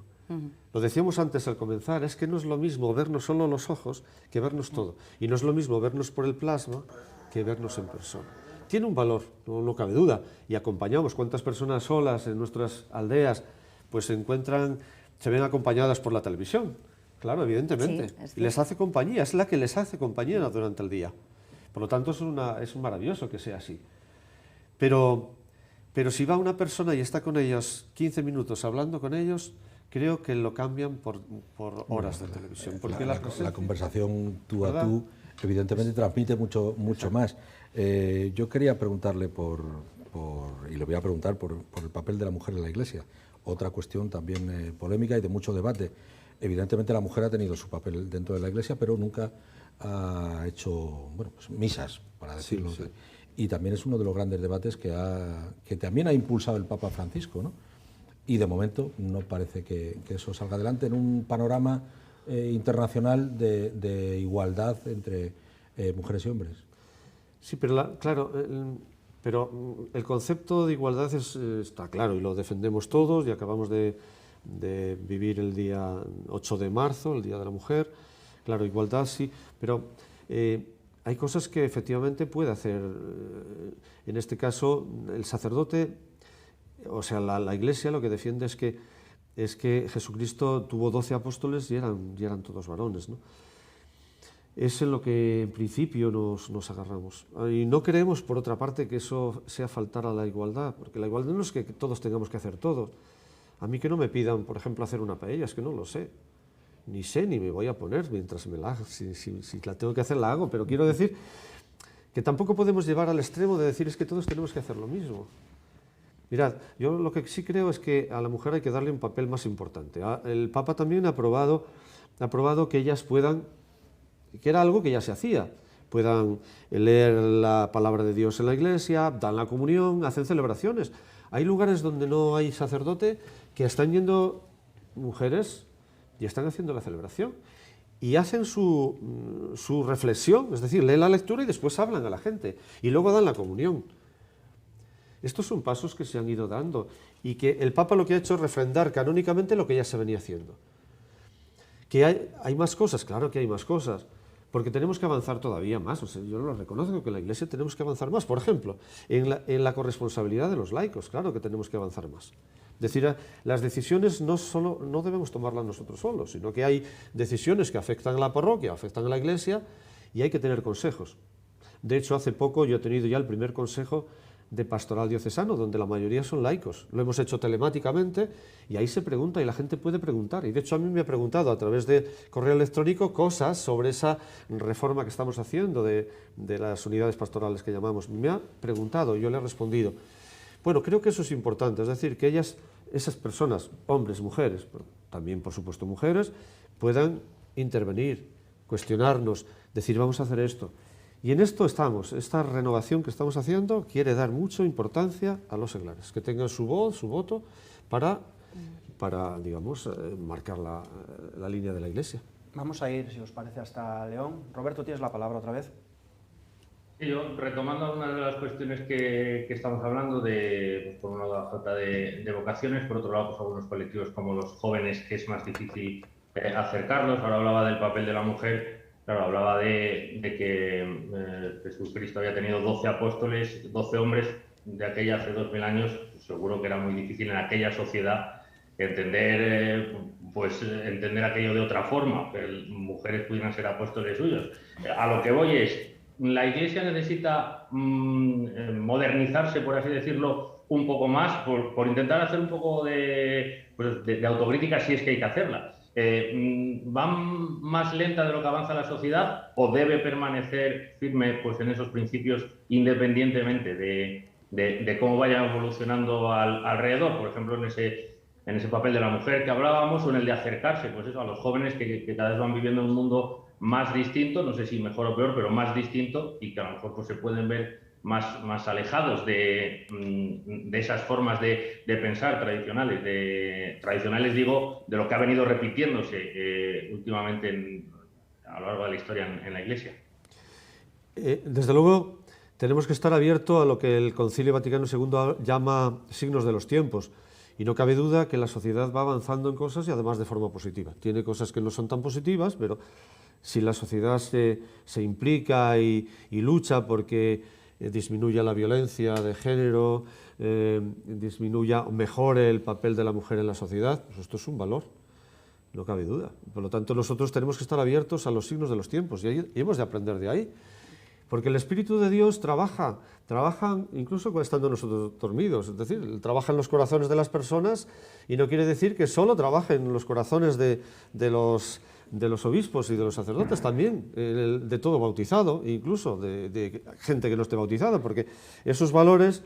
[SPEAKER 2] Lo decíamos antes al comenzar, es que no es lo mismo vernos solo los ojos que vernos todo. Y no es lo mismo vernos por el plasma que vernos en persona. Tiene un valor, no cabe duda, y acompañamos. ¿Cuántas personas solas en nuestras aldeas pues se ven acompañadas por la televisión? Claro, evidentemente. Y les hace compañía, es la que les hace compañía durante el día. Por lo tanto, es maravilloso que sea así. Pero si va una persona y está con ellos 15 minutos hablando con ellos, creo que lo cambian por horas de televisión. Porque
[SPEAKER 5] la conversación tú a tú, evidentemente, transmite mucho más. Yo quería preguntarle y le voy a preguntar por el papel de la mujer en la Iglesia. Otra cuestión también polémica y de mucho debate. Evidentemente la mujer ha tenido su papel dentro de la Iglesia, pero nunca ha hecho misas, para decirlo. Sí. Y también es uno de los grandes debates que también ha impulsado el Papa Francisco, ¿no? Y de momento no parece que eso salga adelante en un panorama internacional de igualdad entre mujeres y hombres.
[SPEAKER 2] Sí, pero pero el concepto de igualdad está claro y lo defendemos todos y acabamos de vivir el día 8 de marzo, el Día de la Mujer. Claro, igualdad sí, pero hay cosas que efectivamente puede hacer. En este caso, el sacerdote, o sea, la Iglesia lo que defiende es que Jesucristo tuvo 12 apóstoles y eran todos varones, ¿no? Es en lo que en principio nos agarramos. Y no queremos, por otra parte, que eso sea faltar a la igualdad, porque la igualdad no es que todos tengamos que hacer todo. A mí que no me pidan, por ejemplo, hacer una paella, es que no lo sé. Ni sé, ni me voy a poner mientras me la hago. Si la tengo que hacer, la hago. Pero quiero decir que tampoco podemos llevar al extremo de decir es que todos tenemos que hacer lo mismo. Mirad, yo lo que sí creo es que a la mujer hay que darle un papel más importante. El Papa también ha aprobado que ellas puedan, que era algo que ya se hacía, puedan leer la palabra de Dios en la iglesia, dan la comunión, hacen celebraciones. Hay lugares donde no hay sacerdote que están yendo mujeres y están haciendo la celebración y hacen su reflexión, es decir, leen la lectura y después hablan a la gente y luego dan la comunión. Estos son pasos que se han ido dando y que el Papa lo que ha hecho es refrendar canónicamente lo que ya se venía haciendo. ¿Que hay más cosas? Claro que hay más cosas, porque tenemos que avanzar todavía más. O sea, yo lo reconozco que en la Iglesia tenemos que avanzar más. Por ejemplo, en la corresponsabilidad de los laicos, claro que tenemos que avanzar más. Es decir, las decisiones no debemos tomarlas nosotros solos, sino que hay decisiones que afectan a la parroquia, afectan a la Iglesia y hay que tener consejos. De hecho, hace poco yo he tenido ya el primer consejo de pastoral diocesano, donde la mayoría son laicos. Lo hemos hecho telemáticamente y ahí se pregunta y la gente puede preguntar. Y de hecho a mí me ha preguntado a través de correo electrónico cosas sobre esa reforma que estamos haciendo de las unidades pastorales que llamamos. Me ha preguntado y yo le he respondido. Bueno, creo que eso es importante, es decir, que esas personas, hombres, mujeres, pero también por supuesto mujeres, puedan intervenir, cuestionarnos, decir vamos a hacer esto. Y en esto estamos, esta renovación que estamos haciendo quiere dar mucha importancia a los seglares, que tengan su voz, su voto, para digamos, marcar la línea de la Iglesia.
[SPEAKER 1] Vamos a ir, si os parece, hasta León. Roberto, tienes la palabra otra vez.
[SPEAKER 4] Sí, yo, retomando una de las cuestiones que estamos hablando, pues, por un lado la falta de vocaciones, por otro lado pues, algunos colectivos como los jóvenes, que es más difícil acercarlos. Ahora hablaba del papel de la mujer. Claro, hablaba de que Jesucristo había tenido 12 apóstoles, 12 hombres de aquella hace 2000 años. Seguro que era muy difícil en aquella sociedad entender aquello de otra forma, que mujeres pudieran ser apóstoles suyos. A lo que voy es, la Iglesia necesita modernizarse, por así decirlo, un poco más, por intentar hacer un poco de autocrítica, si es que hay que hacerla. ¿Van más lenta de lo que avanza la sociedad o debe permanecer firme pues, en esos principios independientemente de cómo vaya evolucionando alrededor? Por ejemplo, en ese papel de la mujer que hablábamos o en el de acercarse pues eso, a los jóvenes que cada vez van viviendo en un mundo más distinto, no sé si mejor o peor, pero más distinto y que a lo mejor pues, se pueden ver más alejados de esas formas de pensar tradicionales digo, de lo que ha venido repitiéndose últimamente a lo largo de la historia en la Iglesia.
[SPEAKER 2] Desde luego tenemos que estar abiertos a lo que el Concilio Vaticano II llama signos de los tiempos, y no cabe duda que la sociedad va avanzando en cosas y además de forma positiva. Tiene cosas que no son tan positivas, pero si la sociedad se implica y lucha porque disminuya la violencia de género, disminuya o mejore el papel de la mujer en la sociedad, pues esto es un valor, no cabe duda. Por lo tanto, nosotros tenemos que estar abiertos a los signos de los tiempos y hemos de aprender de ahí. Porque el Espíritu de Dios trabaja incluso estando nosotros dormidos, es decir, trabaja en los corazones de las personas y no quiere decir que solo trabaje en los corazones de los obispos y de los sacerdotes, también de todo bautizado, incluso de gente que no esté bautizada, porque esos valores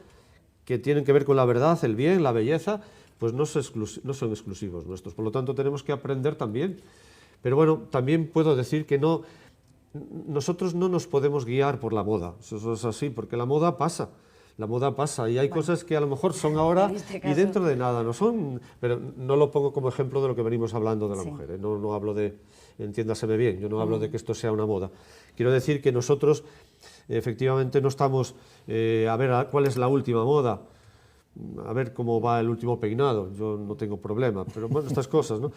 [SPEAKER 2] que tienen que ver con la verdad, el bien, la belleza, pues no son exclusivos nuestros. Por lo tanto, tenemos que aprender también. Pero bueno, también puedo decir que nosotros no nos podemos guiar por la moda, eso es así, porque la moda pasa y hay cosas que a lo mejor son ahora y dentro de nada no son, pero no lo pongo como ejemplo de lo que venimos hablando de la mujer, ¿eh? No hablo entiéndaseme bien, yo no hablo de que esto sea una moda. Quiero decir que nosotros efectivamente no estamos a ver cuál es la última moda, a ver cómo va el último peinado, yo no tengo problema, pero bueno, estas cosas, ¿no?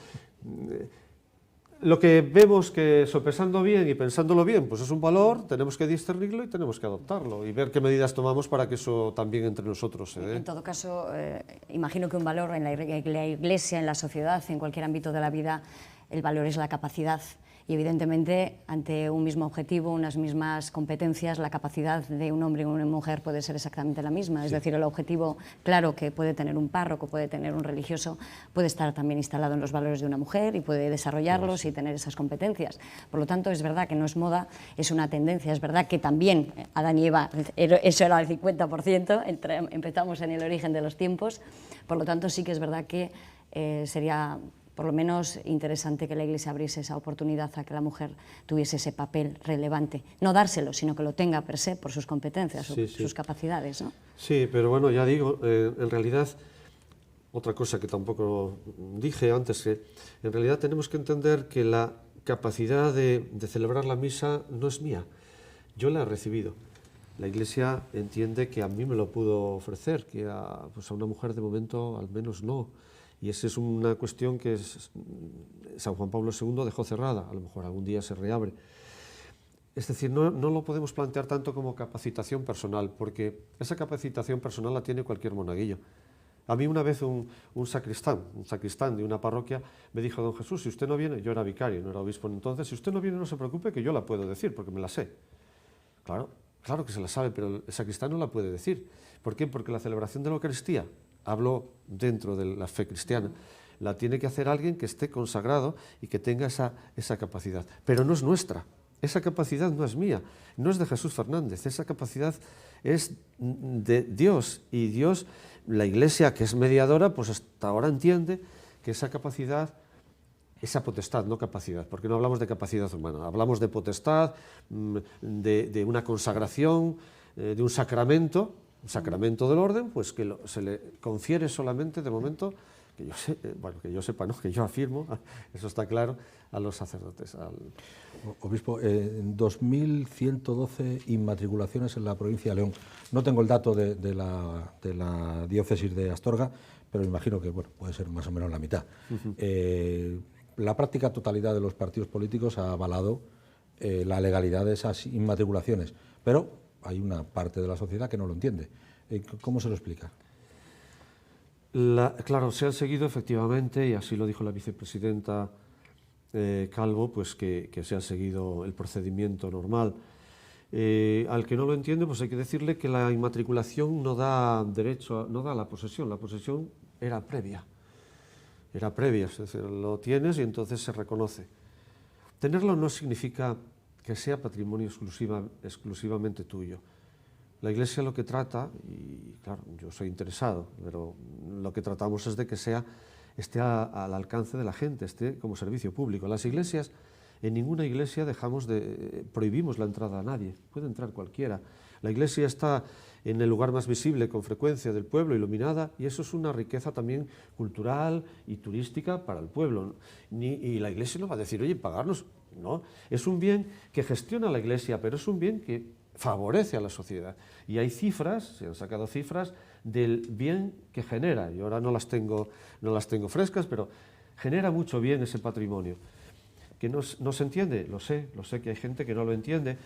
[SPEAKER 2] Lo que vemos que sopesando bien y pensándolo bien, pues es un valor, tenemos que discernirlo y tenemos que adoptarlo y ver qué medidas tomamos para que eso también entre nosotros se dé.
[SPEAKER 3] En todo caso, imagino que un valor en la Iglesia, en la sociedad, en cualquier ámbito de la vida, el valor es la capacidad y evidentemente ante un mismo objetivo, unas mismas competencias, la capacidad de un hombre y una mujer puede ser exactamente la misma. Es decir, el objetivo, claro, que puede tener un párroco, puede tener un religioso, puede estar también instalado en los valores de una mujer y puede desarrollarlos y tener esas competencias. Por lo tanto, es verdad que no es moda, es una tendencia. Es verdad que también Adán y Eva, eso era el 50%, empezamos en el origen de los tiempos. Por lo tanto, sí que es verdad que sería por lo menos interesante que la Iglesia abriese esa oportunidad a que la mujer tuviese ese papel relevante. No dárselo, sino que lo tenga per se por sus competencias, sus capacidades, ¿no?
[SPEAKER 2] Sí, pero bueno, ya digo, en realidad, otra cosa que tampoco dije antes, que en realidad tenemos que entender que la capacidad de celebrar la misa no es mía, yo la he recibido. La Iglesia entiende que a mí me lo pudo ofrecer, que pues a una mujer de momento al menos no. Y esa es una cuestión que San Juan Pablo II dejó cerrada, a lo mejor algún día se reabre. Es decir, no lo podemos plantear tanto como capacitación personal, porque esa capacitación personal la tiene cualquier monaguillo. A mí una vez un sacristán de una parroquia me dijo: don Jesús, si usted no viene, yo era vicario, no era obispo entonces, si usted no viene no se preocupe que yo la puedo decir, porque me la sé. Claro que se la sabe, pero el sacristán no la puede decir. ¿Por qué? Porque la celebración de la Eucaristía, hablo dentro de la fe cristiana, la tiene que hacer alguien que esté consagrado y que tenga esa capacidad. Pero no es nuestra, esa capacidad no es mía, no es de Jesús Fernández, esa capacidad es de Dios. Y Dios, la Iglesia, que es mediadora, pues hasta ahora entiende que esa capacidad, esa potestad, no capacidad, porque no hablamos de capacidad humana, hablamos de potestad, de una consagración, de un sacramento del orden, pues que se le confiere solamente, de momento, que yo sepa, no, que yo afirmo, eso está claro, a los sacerdotes.
[SPEAKER 5] Obispo, 2.112 inmatriculaciones en la provincia de León. No tengo el dato de la diócesis de Astorga, pero imagino que puede ser más o menos la mitad. La práctica totalidad de los partidos políticos ha avalado la legalidad de esas inmatriculaciones, pero hay una parte de la sociedad que no lo entiende. ¿Cómo se lo explica?
[SPEAKER 2] Claro, se han seguido efectivamente, y así lo dijo la vicepresidenta Calvo, pues que se ha seguido el procedimiento normal. Al que no lo entiende, pues hay que decirle que la inmatriculación no da derecho, no da la posesión era previa, es decir, lo tienes y entonces se reconoce. Tenerlo no significa que sea patrimonio exclusivamente tuyo. La Iglesia lo que trata, y claro, yo soy interesado, pero lo que tratamos es de que esté al alcance de la gente, esté como servicio público. Las iglesias, en ninguna iglesia prohibimos la entrada a nadie, puede entrar cualquiera. La Iglesia está en el lugar más visible con frecuencia del pueblo, iluminada, y eso es una riqueza también cultural y turística para el pueblo. Y la Iglesia no va a decir, oye, pagarnos, no. Es un bien que gestiona la Iglesia, pero es un bien que favorece a la sociedad. Y hay cifras, se han sacado cifras del bien que genera. Yo ahora no las tengo frescas, pero genera mucho bien ese patrimonio. Que no se entiende, lo sé que hay gente que no lo entiende,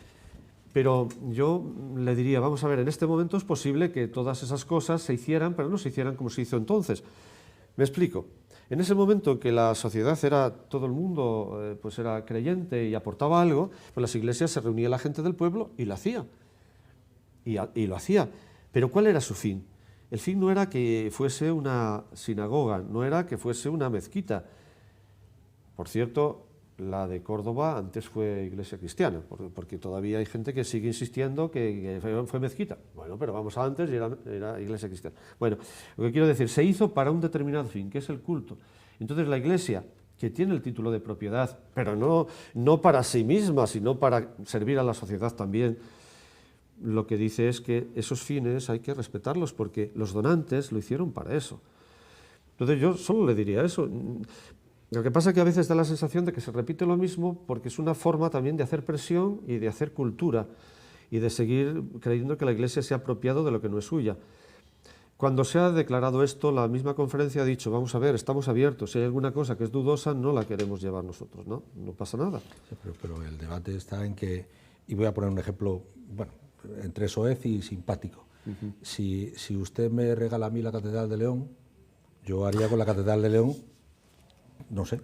[SPEAKER 2] pero yo le diría, vamos a ver, en este momento es posible que todas esas cosas se hicieran, pero no se hicieran como se hizo entonces. Me explico. En ese momento que la sociedad todo el mundo pues era creyente y aportaba algo, pues las iglesias se reunía la gente del pueblo y lo hacía. Y lo hacía. Pero ¿cuál era su fin? El fin no era que fuese una sinagoga, no era que fuese una mezquita. Por cierto, la de Córdoba antes fue iglesia cristiana, porque todavía hay gente que sigue insistiendo que fue mezquita. Bueno, pero vamos a antes y era iglesia cristiana. Bueno, lo que quiero decir, se hizo para un determinado fin, que es el culto. Entonces la Iglesia, que tiene el título de propiedad, pero no para sí misma, sino para servir a la sociedad también, lo que dice es que esos fines hay que respetarlos, porque los donantes lo hicieron para eso. Entonces yo solo le diría eso. Lo que pasa es que a veces da la sensación de que se repite lo mismo porque es una forma también de hacer presión y de hacer cultura y de seguir creyendo que la Iglesia se ha apropiado de lo que no es suya. Cuando se ha declarado esto, la misma conferencia ha dicho, vamos a ver, estamos abiertos, si hay alguna cosa que es dudosa, no la queremos llevar nosotros, ¿no? No pasa nada.
[SPEAKER 5] Sí, pero el debate está en que, y voy a poner un ejemplo, entre soez y simpático. Si usted me regala a mí la Catedral de León, yo haría con la Catedral de León, no sé,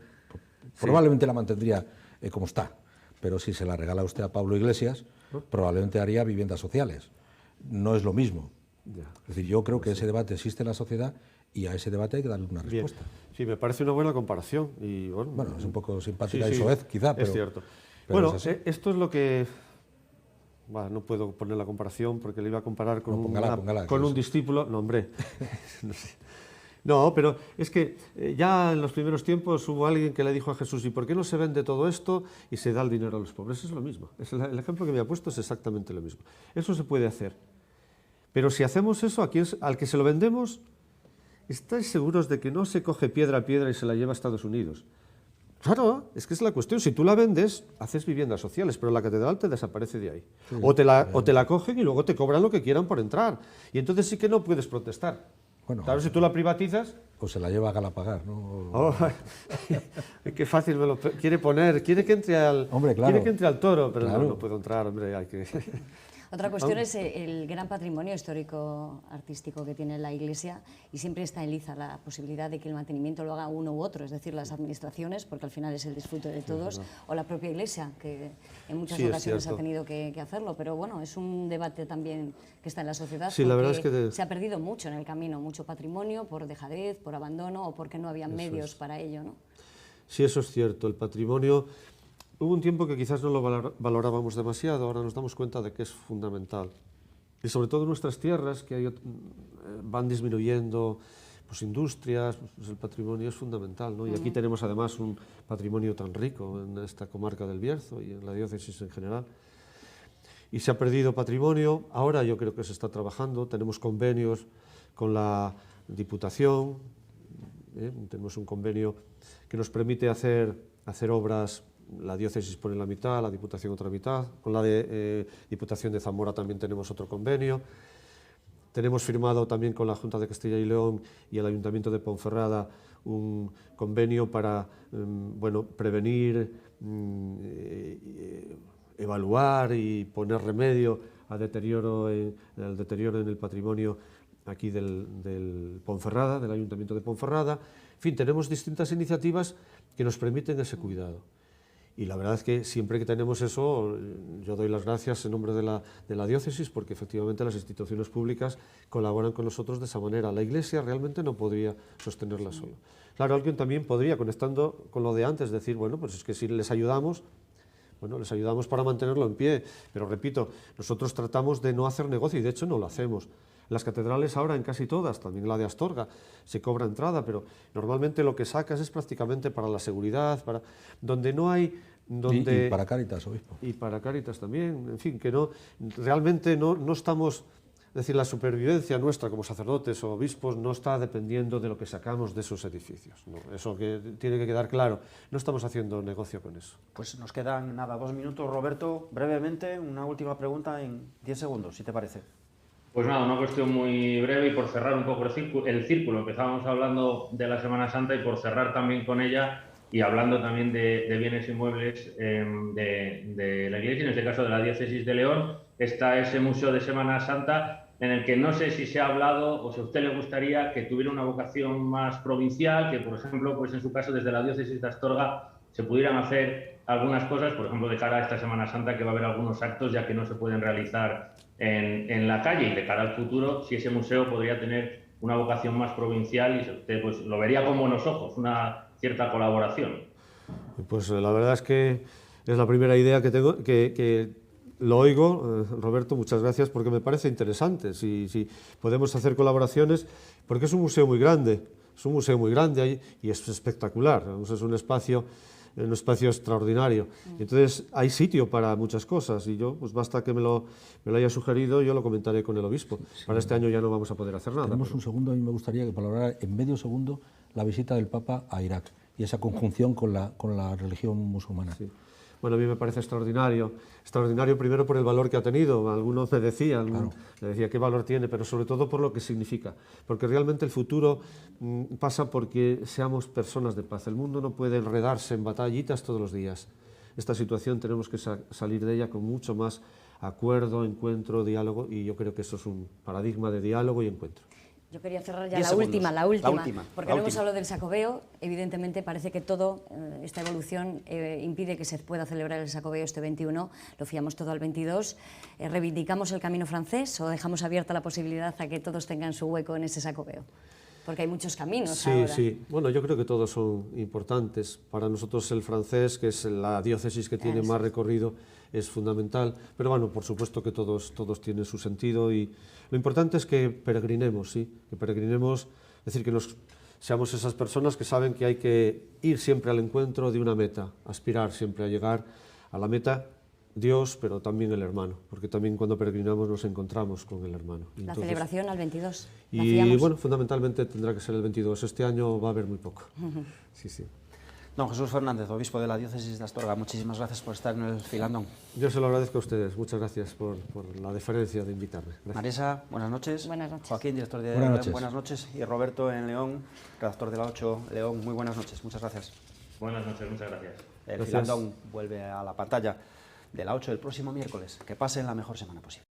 [SPEAKER 5] probablemente la mantendría como está. Pero si se la regala usted a Pablo Iglesias, probablemente haría viviendas sociales. No es lo mismo. Es decir, yo creo que ese debate existe en la sociedad y a ese debate hay que darle una respuesta.
[SPEAKER 2] Sí, me parece una buena comparación. Y, bueno,
[SPEAKER 5] es un poco simpática
[SPEAKER 2] sí,
[SPEAKER 5] y soez, quizá, pero...
[SPEAKER 2] Es cierto.
[SPEAKER 5] Pero
[SPEAKER 2] bueno,
[SPEAKER 5] es
[SPEAKER 2] esto es lo que... Bueno, no puedo poner la comparación porque le iba a comparar con, con un discípulo. No, hombre. No sé. No, pero es que ya en los primeros tiempos hubo alguien que le dijo a Jesús, ¿y por qué no se vende todo esto y se da el dinero a los pobres? Es lo mismo. El ejemplo que me ha puesto es exactamente lo mismo. Eso se puede hacer. Pero si hacemos eso, al que se lo vendemos, ¿estáis seguros de que no se coge piedra a piedra y se la lleva a Estados Unidos? Claro, es que es la cuestión. Si tú la vendes, haces viviendas sociales, pero la catedral te desaparece de ahí. Sí, o te la cogen y luego te cobran lo que quieran por entrar. Y entonces sí que no puedes protestar. Bueno, claro, si tú la privatizas...
[SPEAKER 5] Pues se la lleva a Galapagar, ¿no?
[SPEAKER 2] Oh, qué fácil me lo quiere poner. Quiere que entre al,
[SPEAKER 5] hombre, claro,
[SPEAKER 2] quiere que entre al toro, pero
[SPEAKER 5] claro.
[SPEAKER 2] No puedo entrar, hombre, hay que...
[SPEAKER 3] Otra cuestión es el gran patrimonio histórico-artístico que tiene la Iglesia y siempre está en liza la posibilidad de que el mantenimiento lo haga uno u otro, es decir, las administraciones, porque al final es el disfrute de todos, o la propia Iglesia, que en muchas ocasiones ha tenido que hacerlo. Pero bueno, es un debate también que está en la sociedad,
[SPEAKER 2] sí,
[SPEAKER 3] porque
[SPEAKER 2] la verdad es que
[SPEAKER 3] se ha perdido mucho en el camino, mucho patrimonio por dejadez, por abandono o porque no había medios para ello, ¿no?
[SPEAKER 2] Sí, eso es cierto. El patrimonio... Hubo un tiempo que quizás no lo valorábamos demasiado, ahora nos damos cuenta de que es fundamental. Y sobre todo en nuestras tierras, que van disminuyendo pues, industrias, pues el patrimonio es fundamental, ¿no? Y aquí tenemos además un patrimonio tan rico en esta comarca del Bierzo y en la diócesis en general. Y se ha perdido patrimonio, ahora yo creo que se está trabajando, tenemos convenios con la Diputación, tenemos un convenio que nos permite hacer obras. La diócesis pone la mitad, la Diputación otra mitad. Con la Diputación de Zamora también tenemos otro convenio. Tenemos firmado también con la Junta de Castilla y León y el Ayuntamiento de Ponferrada un convenio para prevenir, evaluar y poner remedio al deterioro en el patrimonio aquí del Ponferrada, del Ayuntamiento de Ponferrada. En fin, tenemos distintas iniciativas que nos permiten ese cuidado. Y la verdad es que siempre que tenemos eso, yo doy las gracias en nombre de la diócesis, porque efectivamente las instituciones públicas colaboran con nosotros de esa manera. La Iglesia realmente no podría sostenerla sola. Claro, alguien también podría, conectando con lo de antes, decir, bueno, pues es que si les ayudamos, les ayudamos para mantenerlo en pie. Pero repito, nosotros tratamos de no hacer negocio y de hecho no lo hacemos. Las catedrales ahora, en casi todas, también la de Astorga, se cobra entrada, pero normalmente lo que sacas es prácticamente para la seguridad, donde no hay...
[SPEAKER 5] Y para Cáritas, obispo.
[SPEAKER 2] Y para Cáritas también, en fin, que realmente no estamos... Es decir, la supervivencia nuestra como sacerdotes o obispos no está dependiendo de lo que sacamos de esos edificios. No, eso que tiene que quedar claro. No estamos haciendo negocio con eso.
[SPEAKER 1] Pues nos quedan, 2 minutos, Roberto. Brevemente, una última pregunta en 10 segundos, si te parece.
[SPEAKER 4] Pues nada, una cuestión muy breve y por cerrar un poco el círculo. Empezábamos hablando de la Semana Santa y por cerrar también con ella y hablando también de bienes inmuebles de la Iglesia, en este caso de la Diócesis de León, está ese Museo de Semana Santa en el que no sé si se ha hablado o si a usted le gustaría que tuviera una vocación más provincial, que por ejemplo, pues en su caso desde la Diócesis de Astorga se pudieran hacer algunas cosas, por ejemplo, de cara a esta Semana Santa, que va a haber algunos actos ya que no se pueden realizar en la calle, y de cara al futuro, si ese museo podría tener una vocación más provincial y si usted pues, lo vería con buenos ojos, una cierta colaboración.
[SPEAKER 2] Pues la verdad es que es la primera idea que tengo, que lo oigo, Roberto, muchas gracias, porque me parece interesante, si podemos hacer colaboraciones, porque es un museo muy grande, y es espectacular, es un espacio extraordinario. Entonces hay sitio para muchas cosas y yo, pues basta que me lo haya sugerido, yo lo comentaré con el obispo. Sí, para este año ya no vamos a poder hacer nada.
[SPEAKER 5] Tenemos un segundo, a mí me gustaría que valorara en medio segundo la visita del Papa a Irak y esa conjunción con la religión musulmana.
[SPEAKER 2] Sí. Bueno, a mí me parece extraordinario primero por el valor que ha tenido, algunos me decían, claro. Me decía qué valor tiene, pero sobre todo por lo que significa, porque realmente el futuro pasa porque seamos personas de paz. El mundo no puede enredarse en batallitas todos los días. Esta situación tenemos que salir de ella con mucho más acuerdo, encuentro, diálogo, y yo creo que eso es un paradigma de diálogo y encuentro.
[SPEAKER 3] Yo quería cerrar ya
[SPEAKER 1] 10
[SPEAKER 3] la
[SPEAKER 1] segundos.
[SPEAKER 3] última, porque
[SPEAKER 1] la
[SPEAKER 3] no hemos
[SPEAKER 1] última.
[SPEAKER 3] hablado del Xacobeo. Evidentemente parece que todo, esta evolución impide que se pueda celebrar el Xacobeo este 21, lo fiamos todo al 22. ¿Reivindicamos el camino francés o dejamos abierta la posibilidad a que todos tengan su hueco en ese Xacobeo? Porque hay muchos caminos ahora.
[SPEAKER 2] Sí. Bueno, yo creo que todos son importantes. Para nosotros el francés, que es la diócesis que tiene más recorrido, es fundamental. Pero bueno, por supuesto que todos tienen su sentido y lo importante es que peregrinemos, ¿sí? Que peregrinemos, es decir, que seamos esas personas que saben que hay que ir siempre al encuentro de una meta, aspirar siempre a llegar a la meta, Dios, pero también el hermano, porque también cuando peregrinamos nos encontramos con el hermano.
[SPEAKER 3] La celebración al 22.
[SPEAKER 2] Y bueno, fundamentalmente tendrá que ser el 22. Este año va a haber muy poco. Sí.
[SPEAKER 1] Don Jesús Fernández, obispo de la diócesis de Astorga, muchísimas gracias por estar en el Filandón.
[SPEAKER 2] Yo se lo agradezco a ustedes. Muchas gracias por la deferencia de invitarme. Gracias.
[SPEAKER 1] Marisa, buenas noches.
[SPEAKER 3] Buenas noches.
[SPEAKER 1] Joaquín, director de
[SPEAKER 5] Buenas noches.
[SPEAKER 1] Buenas noches. Y Roberto en León, redactor de la 8 León, muy buenas noches. Muchas gracias.
[SPEAKER 4] Buenas noches, muchas gracias.
[SPEAKER 1] El
[SPEAKER 2] Gracias.
[SPEAKER 1] Filandón vuelve a la pantalla de la 8 el próximo miércoles. Que pasen la mejor semana posible.